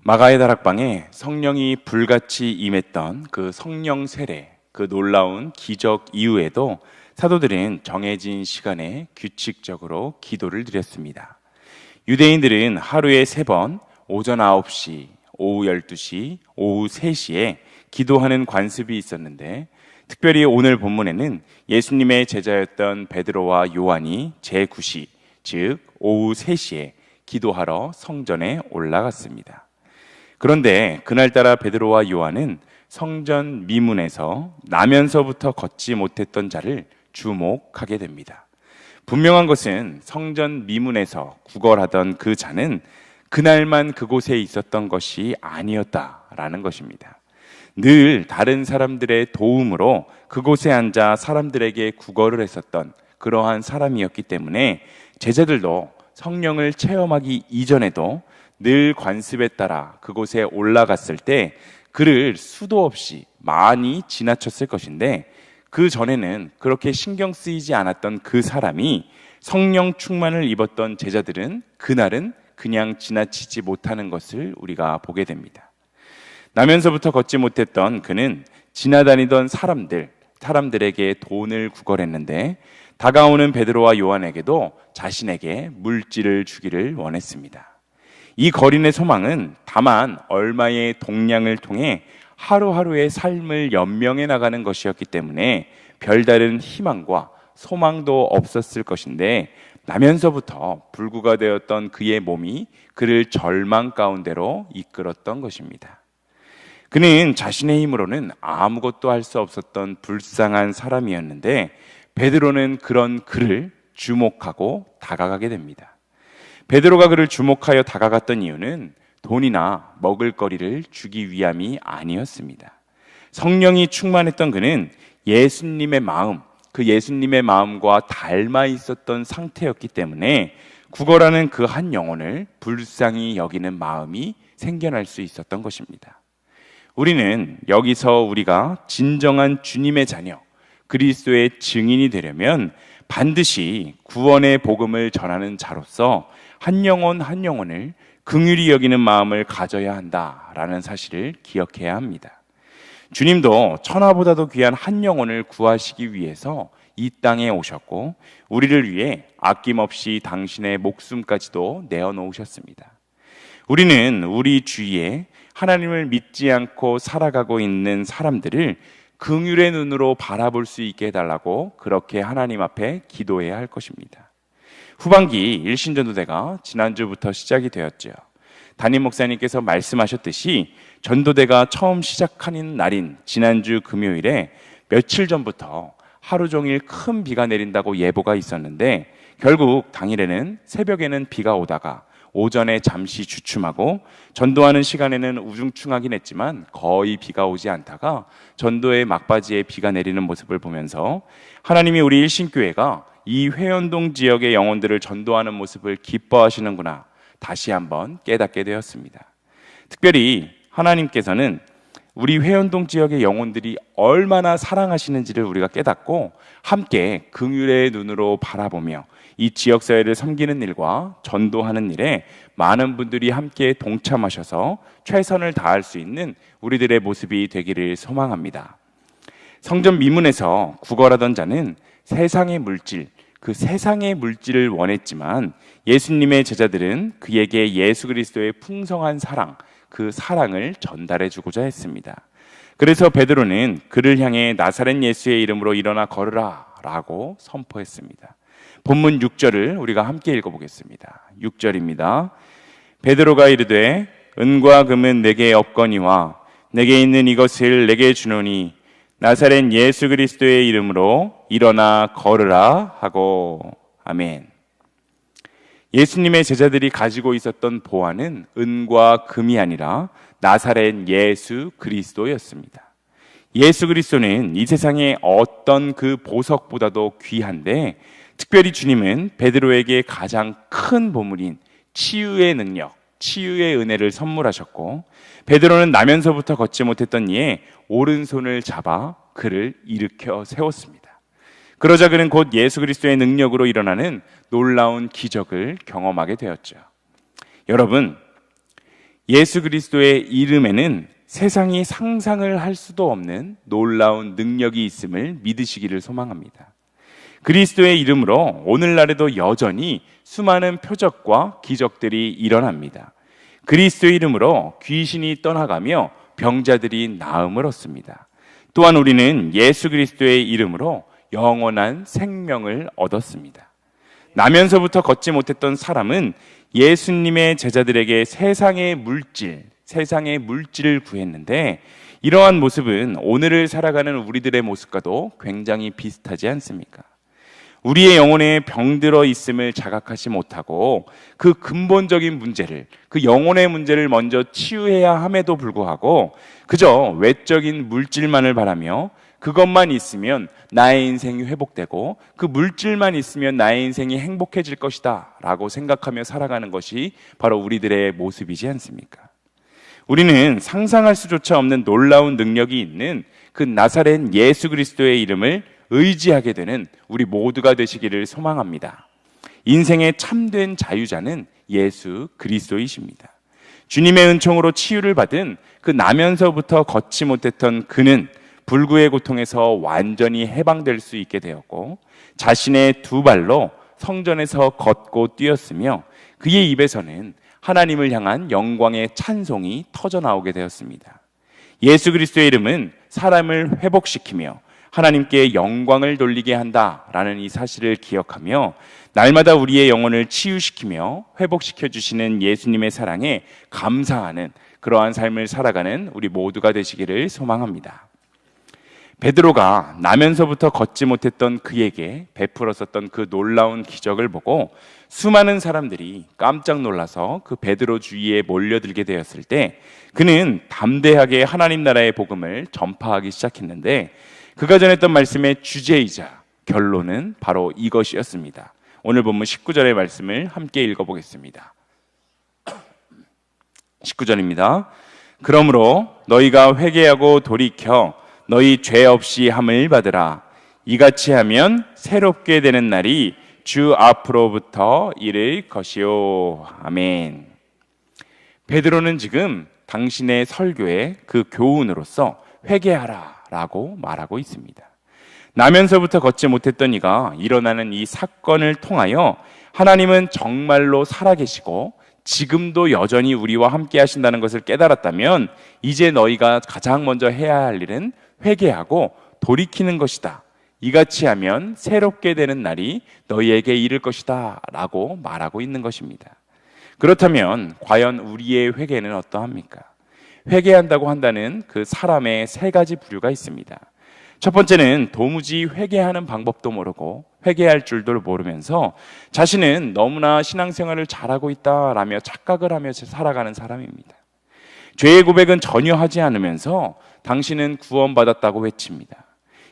마가의 다락방에 성령이 불같이 임했던 그 성령 세례, 그 놀라운 기적 이후에도 사도들은 정해진 시간에 규칙적으로 기도를 드렸습니다. 유대인들은 하루에 3번, 오전 9시, 오후 12시, 오후 3시에 기도하는 관습이 있었는데, 특별히 오늘 본문에는 예수님의 제자였던 베드로와 요한이 제9시, 즉 오후 3시에 기도하러 성전에 올라갔습니다. 그런데 그날따라 베드로와 요한은 성전 미문에서 나면서부터 걷지 못했던 자를 주목하게 됩니다. 분명한 것은 성전 미문에서 구걸하던 그 자는 그날만 그곳에 있었던 것이 아니었다라는 것입니다. 늘 다른 사람들의 도움으로 그곳에 앉아 사람들에게 구걸을 했었던 그러한 사람이었기 때문에 제자들도 성령을 체험하기 이전에도 늘 관습에 따라 그곳에 올라갔을 때 그를 수도 없이 많이 지나쳤을 것인데, 그 전에는 그렇게 신경 쓰이지 않았던 그 사람이 성령 충만을 입었던 제자들은 그날은 그냥 지나치지 못하는 것을 우리가 보게 됩니다. 나면서부터 걷지 못했던 그는 지나다니던 사람들에게 돈을 구걸했는데, 다가오는 베드로와 요한에게도 자신에게 물질을 주기를 원했습니다. 이 거린의 소망은 다만 얼마의 동량을 통해 하루하루의 삶을 연명해 나가는 것이었기 때문에 별다른 희망과 소망도 없었을 것인데, 나면서부터 불구가 되었던 그의 몸이 그를 절망 가운데로 이끌었던 것입니다. 그는 자신의 힘으로는 아무것도 할 수 없었던 불쌍한 사람이었는데, 베드로는 그런 그를 주목하고 다가가게 됩니다. 베드로가 그를 주목하여 다가갔던 이유는 돈이나 먹을거리를 주기 위함이 아니었습니다. 성령이 충만했던 그는 예수님의 마음, 그 예수님의 마음과 닮아 있었던 상태였기 때문에 구걸하는 그 한 영혼을 불쌍히 여기는 마음이 생겨날 수 있었던 것입니다. 우리는 여기서 우리가 진정한 주님의 자녀, 그리스도의 증인이 되려면 반드시 구원의 복음을 전하는 자로서 한 영혼 한 영혼을 긍휼히 여기는 마음을 가져야 한다라는 사실을 기억해야 합니다. 주님도 천하보다도 귀한 한 영혼을 구하시기 위해서 이 땅에 오셨고, 우리를 위해 아낌없이 당신의 목숨까지도 내어놓으셨습니다. 우리는 우리 주위에 하나님을 믿지 않고 살아가고 있는 사람들을 긍휼의 눈으로 바라볼 수 있게 해달라고 그렇게 하나님 앞에 기도해야 할 것입니다. 후반기 일신전도대가 지난주부터 시작이 되었죠. 담임 목사님께서 말씀하셨듯이 전도대가 처음 시작하는 날인 지난주 금요일에 며칠 전부터 하루 종일 큰 비가 내린다고 예보가 있었는데, 결국 당일에는 새벽에는 비가 오다가 오전에 잠시 주춤하고 전도하는 시간에는 우중충하긴 했지만 거의 비가 오지 않다가 전도의 막바지에 비가 내리는 모습을 보면서 하나님이 우리 일신교회가 이 회원동 지역의 영혼들을 전도하는 모습을 기뻐하시는구나 다시 한번 깨닫게 되었습니다. 특별히 하나님께서는 우리 회원동 지역의 영혼들이 얼마나 사랑하시는지를 우리가 깨닫고 함께 긍휼의 눈으로 바라보며 이 지역사회를 섬기는 일과 전도하는 일에 많은 분들이 함께 동참하셔서 최선을 다할 수 있는 우리들의 모습이 되기를 소망합니다. 성전 미문에서 구걸하던 자는 세상의 물질, 그 세상의 물질을 원했지만 예수님의 제자들은 그에게 예수 그리스도의 풍성한 사랑, 그 사랑을 전달해 주고자 했습니다. 그래서 베드로는 그를 향해 나사렛 예수의 이름으로 일어나 걸으라 라고 선포했습니다. 본문 6절을 우리가 함께 읽어보겠습니다. 6절입니다. 베드로가 이르되 은과 금은 내게 없거니와 내게 있는 이것을 내게 주노니 나사렛 예수 그리스도의 이름으로 일어나 걸으라 하고. 아멘. 예수님의 제자들이 가지고 있었던 보화는 은과 금이 아니라 나사렛 예수 그리스도였습니다. 예수 그리스도는 이 세상의 어떤 그 보석보다도 귀한데, 특별히 주님은 베드로에게 가장 큰 보물인 치유의 능력, 치유의 은혜를 선물하셨고, 베드로는 나면서부터 걷지 못했던 이에 오른손을 잡아 그를 일으켜 세웠습니다. 그러자 그는 곧 예수 그리스도의 능력으로 일어나는 놀라운 기적을 경험하게 되었죠. 여러분, 예수 그리스도의 이름에는 세상이 상상을 할 수도 없는 놀라운 능력이 있음을 믿으시기를 소망합니다. 그리스도의 이름으로 오늘날에도 여전히 수많은 표적과 기적들이 일어납니다. 그리스도의 이름으로 귀신이 떠나가며 병자들이 나음을 얻습니다. 또한 우리는 예수 그리스도의 이름으로 영원한 생명을 얻었습니다. 나면서부터 걷지 못했던 사람은 예수님의 제자들에게 세상의 물질을 구했는데, 이러한 모습은 오늘을 살아가는 우리들의 모습과도 굉장히 비슷하지 않습니까? 우리의 영혼에 병들어 있음을 자각하지 못하고 그 근본적인 문제를, 그 영혼의 문제를 먼저 치유해야 함에도 불구하고 그저 외적인 물질만을 바라며 그것만 있으면 나의 인생이 회복되고 그 물질만 있으면 나의 인생이 행복해질 것이다 라고 생각하며 살아가는 것이 바로 우리들의 모습이지 않습니까? 우리는 상상할 수조차 없는 놀라운 능력이 있는 그 나사렛 예수 그리스도의 이름을 의지하게 되는 우리 모두가 되시기를 소망합니다. 인생의 참된 자유자는 예수 그리스도이십니다. 주님의 은총으로 치유를 받은 그 나면서부터 걷지 못했던 그는 불구의 고통에서 완전히 해방될 수 있게 되었고, 자신의 두 발로 성전에서 걷고 뛰었으며 그의 입에서는 하나님을 향한 영광의 찬송이 터져나오게 되었습니다. 예수 그리스도의 이름은 사람을 회복시키며 하나님께 영광을 돌리게 한다라는 이 사실을 기억하며 날마다 우리의 영혼을 치유시키며 회복시켜 주시는 예수님의 사랑에 감사하는 그러한 삶을 살아가는 우리 모두가 되시기를 소망합니다. 베드로가 나면서부터 걷지 못했던 그에게 베풀었었던 그 놀라운 기적을 보고 수많은 사람들이 깜짝 놀라서 그 베드로 주위에 몰려들게 되었을 때 그는 담대하게 하나님 나라의 복음을 전파하기 시작했는데, 그가 전했던 말씀의 주제이자 결론은 바로 이것이었습니다. 오늘 본문 19절의 말씀을 함께 읽어보겠습니다. 19절입니다. 그러므로 너희가 회개하고 돌이켜 너희 죄 없이 함을 받으라. 이같이 하면 새롭게 되는 날이 주 앞으로부터 이를 것이요. 아멘. 베드로는 지금 당신의 설교의 그 교훈으로서 회개하라 라고 말하고 있습니다. 나면서부터 걷지 못했던 이가 일어나는 이 사건을 통하여 하나님은 정말로 살아계시고 지금도 여전히 우리와 함께 하신다는 것을 깨달았다면 이제 너희가 가장 먼저 해야 할 일은 회개하고 돌이키는 것이다. 이같이 하면 새롭게 되는 날이 너희에게 이를 것이다 라고 말하고 있는 것입니다. 그렇다면 과연 우리의 회개는 어떠합니까? 회개한다고 한다는 그 사람의 세 가지 부류가 있습니다. 첫 번째는 도무지 회개하는 방법도 모르고 회개할 줄도 모르면서 자신은 너무나 신앙생활을 잘하고 있다라며 착각을 하며 살아가는 사람입니다. 죄의 고백은 전혀 하지 않으면서 당신은 구원받았다고 외칩니다.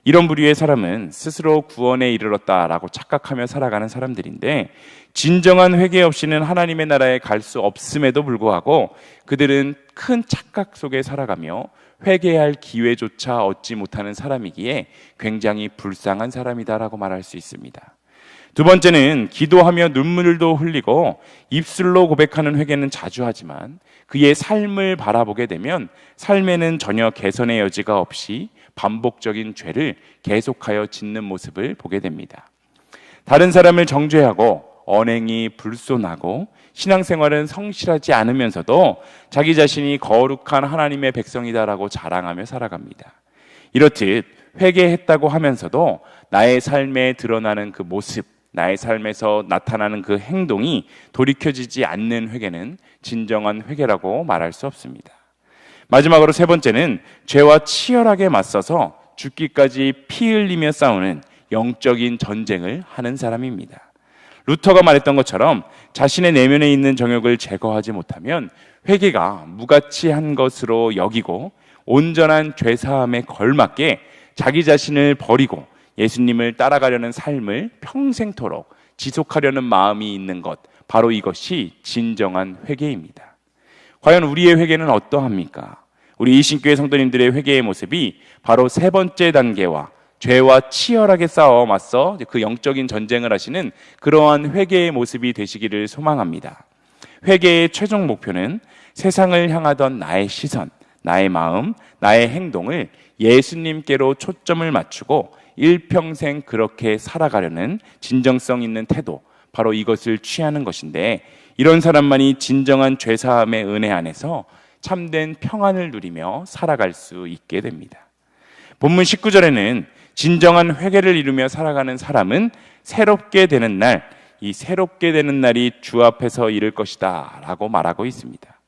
이런 부류의 사람은 스스로 구원에 이르렀다라고 착각하며 살아가는 사람들인데, 진정한 회개 없이는 하나님의 나라에 갈 수 없음에도 불구하고 그들은 큰 착각 속에 살아가며 회개할 기회조차 얻지 못하는 사람이기에 굉장히 불쌍한 사람이다라고 말할 수 있습니다. 두 번째는 기도하며 눈물도 흘리고 입술로 고백하는 회개는 자주 하지만 그의 삶을 바라보게 되면 삶에는 전혀 개선의 여지가 없이 반복적인 죄를 계속하여 짓는 모습을 보게 됩니다. 다른 사람을 정죄하고 언행이 불손하고 신앙생활은 성실하지 않으면서도 자기 자신이 거룩한 하나님의 백성이다라고 자랑하며 살아갑니다. 이렇듯 회개했다고 하면서도 나의 삶에 드러나는 그 모습, 나의 삶에서 나타나는 그 행동이 돌이켜지지 않는 회개는 진정한 회개라고 말할 수 없습니다. 마지막으로 세 번째는 죄와 치열하게 맞서서 죽기까지 피 흘리며 싸우는 영적인 전쟁을 하는 사람입니다. 루터가 말했던 것처럼 자신의 내면에 있는 정욕을 제거하지 못하면 회개가 무가치한 것으로 여기고 온전한 죄사함에 걸맞게 자기 자신을 버리고 예수님을 따라가려는 삶을 평생토록 지속하려는 마음이 있는 것, 바로 이것이 진정한 회개입니다. 과연 우리의 회개는 어떠합니까? 우리 이신교회 성도님들의 회개의 모습이 바로 세 번째 단계와 죄와 치열하게 싸워 맞서 그 영적인 전쟁을 하시는 그러한 회개의 모습이 되시기를 소망합니다. 회개의 최종 목표는 세상을 향하던 나의 시선, 나의 마음, 나의 행동을 예수님께로 초점을 맞추고 일평생 그렇게 살아가려는 진정성 있는 태도, 바로 이것을 취하는 것인데, 이런 사람만이 진정한 죄사함의 은혜 안에서 참된 평안을 누리며 살아갈 수 있게 됩니다. 본문 19절에는 진정한 회개를 이루며 살아가는 사람은 새롭게 되는 날, 이 새롭게 되는 날이 주 앞에서 이를 것이다 라고 말하고 있습니다.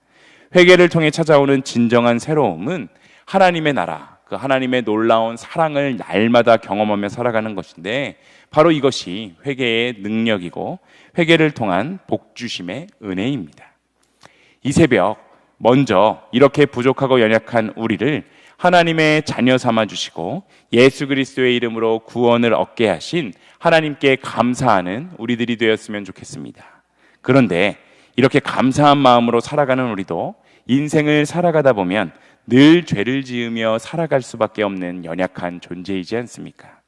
회개를 통해 찾아오는 진정한 새로움은 하나님의 나라, 그 하나님의 놀라운 사랑을 날마다 경험하며 살아가는 것인데, 바로 이것이 회개의 능력이고 회개를 통한 복주심의 은혜입니다. 이 새벽 먼저 이렇게 부족하고 연약한 우리를 하나님의 자녀 삼아 주시고 예수 그리스도의 이름으로 구원을 얻게 하신 하나님께 감사하는 우리들이 되었으면 좋겠습니다. 그런데 이렇게 감사한 마음으로 살아가는 우리도 인생을 살아가다 보면 늘 죄를 지으며 살아갈 수밖에 없는 연약한 존재이지 않습니까?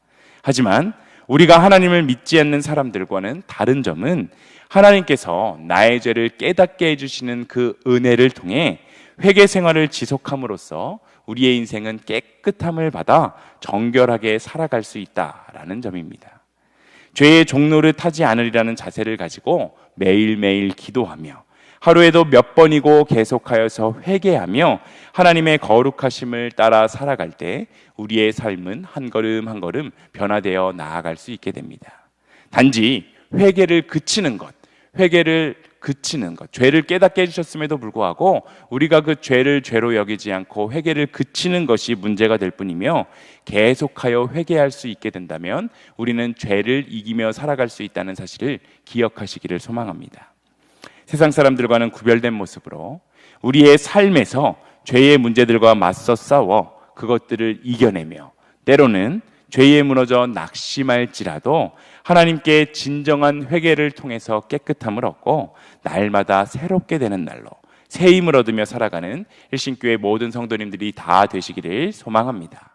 하지만 우리가 하나님을 믿지 않는 사람들과는 다른 점은 하나님께서 나의 죄를 깨닫게 해주시는 그 은혜를 통해 회개 생활을 지속함으로써 우리의 인생은 깨끗함을 받아 정결하게 살아갈 수 있다라는 점입니다. 죄의 종노릇 하지 않으리라는 자세를 가지고 매일매일 기도하며 하루에도 몇 번이고 계속하여서 회개하며 하나님의 거룩하심을 따라 살아갈 때 우리의 삶은 한 걸음 한 걸음 변화되어 나아갈 수 있게 됩니다. 단지 회개를 그치는 것, 죄를 깨닫게 해주셨음에도 불구하고 우리가 그 죄를 죄로 여기지 않고 회개를 그치는 것이 문제가 될 뿐이며, 계속하여 회개할 수 있게 된다면 우리는 죄를 이기며 살아갈 수 있다는 사실을 기억하시기를 소망합니다. 세상 사람들과는 구별된 모습으로 우리의 삶에서 죄의 문제들과 맞서 싸워 그것들을 이겨내며, 때로는 죄에 무너져 낙심할지라도 하나님께 진정한 회개를 통해서 깨끗함을 얻고 날마다 새롭게 되는 날로 새 힘을 얻으며 살아가는 일신교회 모든 성도님들이 다 되시기를 소망합니다.